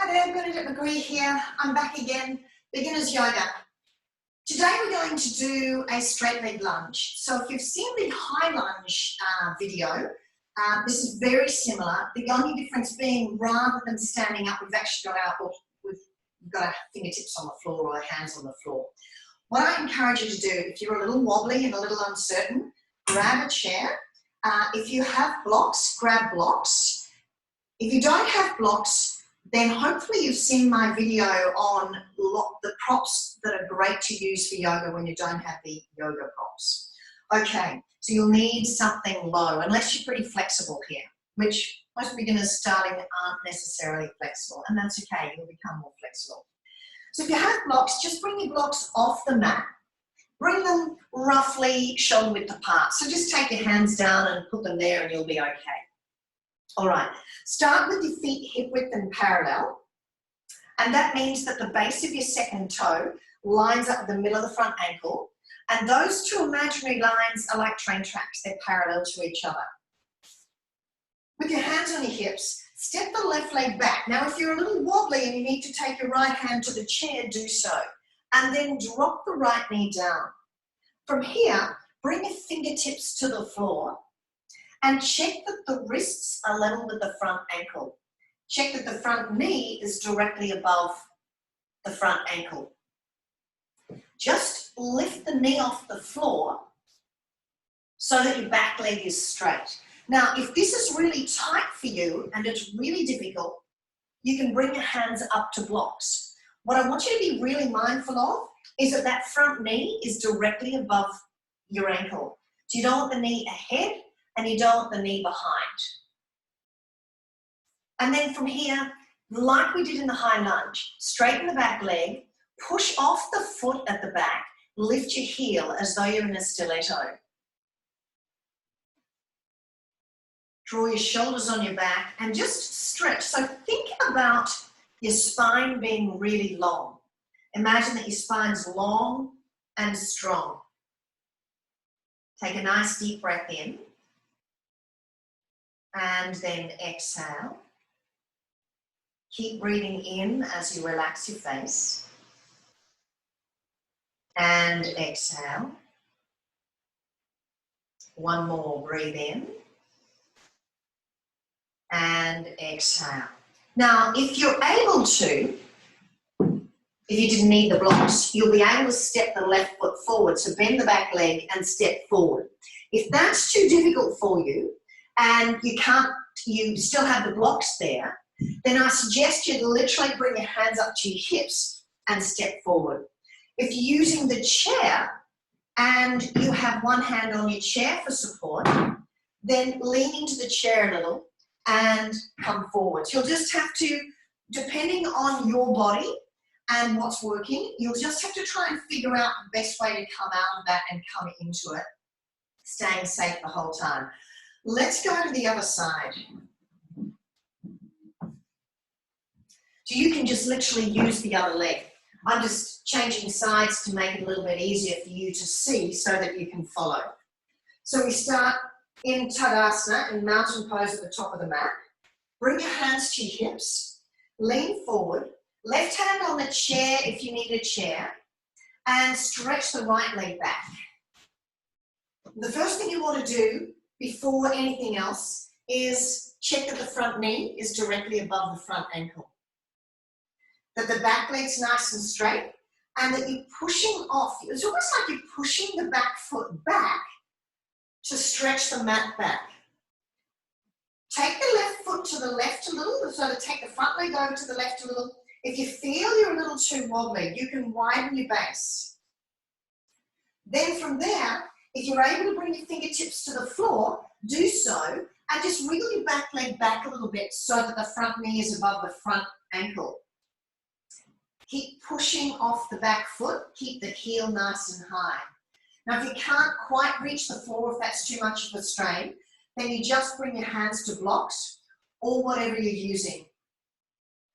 Hi there, Bernadette McGree here. I'm back again, beginner's yoga. Today we're going to do a straight leg lunge. So if you've seen the high lunge video, this is very similar. The only difference being rather than standing up, we've actually got our fingertips on the floor or our hands on the floor. What I encourage you to do, if you're a little wobbly and a little uncertain, grab a chair. If you have blocks, grab blocks. If you don't have blocks, then hopefully you've seen my video on the props that are great to use for yoga when you don't have the yoga props. Okay, so you'll need something low, unless you're pretty flexible here, which most beginners starting aren't necessarily flexible, and that's okay, you'll become more flexible. So if you have blocks, just bring your blocks off the mat. Bring them roughly shoulder width apart. So just take your hands down and put them there and you'll be okay. All right, start with your feet hip width and parallel. And that means that the base of your second toe lines up with the middle of the front ankle. And those two imaginary lines are like train tracks, they're parallel to each other. With your hands on your hips, step the left leg back. Now, if you're a little wobbly and you need to take your right hand to the chair, do so. And then drop the right knee down. From here, bring your fingertips to the floor and check that the wrists are level with the front ankle. Check that the front knee is directly above the front ankle. Just lift the knee off the floor so that your back leg is straight. Now, if this is really tight for you and it's really difficult, you can bring your hands up to blocks. What I want you to be really mindful of is that that front knee is directly above your ankle. So you don't want the knee ahead and you don't want the knee behind. And then from here, like we did in the high lunge, straighten the back leg, push off the foot at the back, lift your heel as though you're in a stiletto. Draw your shoulders on your back and just stretch. So think about your spine being really long. Imagine that your spine's long and strong. Take a nice deep breath in and then exhale. Keep breathing in as you relax your face. And exhale. One more, breathe in. And exhale. Now, if you're able to, if you didn't need the blocks, you'll be able to step the left foot forward. So bend the back leg and step forward. If that's too difficult for you and you still have the blocks there, then I suggest you literally bring your hands up to your hips and step forward. If you're using the chair and you have one hand on your chair for support, then lean into the chair a little and come forward. You'll just have to, depending on your body and what's working, you'll just have to try and figure out the best way to come out of that and come into it, staying safe the whole time. Let's go to the other side. So you can just literally use the other leg. I'm just changing sides to make it a little bit easier for you to see so that you can follow. So we start in Tadasana, in mountain pose at the top of the mat. Bring your hands to your hips, lean forward, left hand on the chair if you need a chair, and stretch the right leg back. The first thing you want to do before anything else is check that the front knee is directly above the front ankle. That the back leg's nice and straight, and that you're pushing off. It's almost like you're pushing the back foot back to stretch the mat back. Take the left foot to the left a little, so to take the front leg over to the left a little. If you feel you're a little too wobbly, you can widen your base. Then from there, if you're able to bring your fingertips to the floor, do so, and just wiggle your back leg back a little bit so that the front knee is above the front ankle. Keep pushing off the back foot, keep the heel nice and high. Now, if you can't quite reach the floor, if that's too much of a strain, then you just bring your hands to blocks or whatever you're using.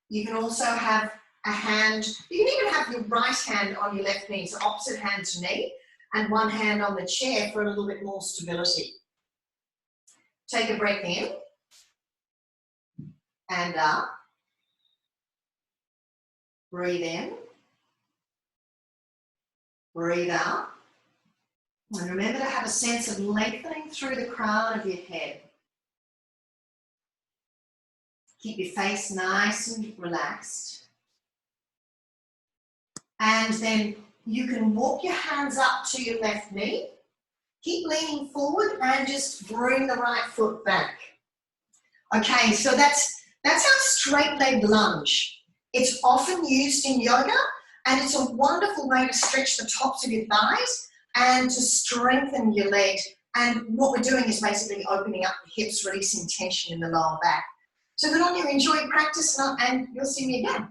You can also have a hand, you can even have your right hand on your left knee, so opposite hand to knee, and one hand on the chair for a little bit more stability. Take a breath in and up. Breathe in. Breathe out. And remember to have a sense of lengthening through the crown of your head. Keep your face nice and relaxed. And then you can walk your hands up to your left knee. Keep leaning forward and just bring the right foot back. Okay, so that's our straight leg lunge. It's often used in yoga, and it's a wonderful way to stretch the tops of your thighs and to strengthen your legs. And what we're doing is basically opening up the hips, releasing tension in the lower back. So good on you, enjoy practice, and you'll see me again.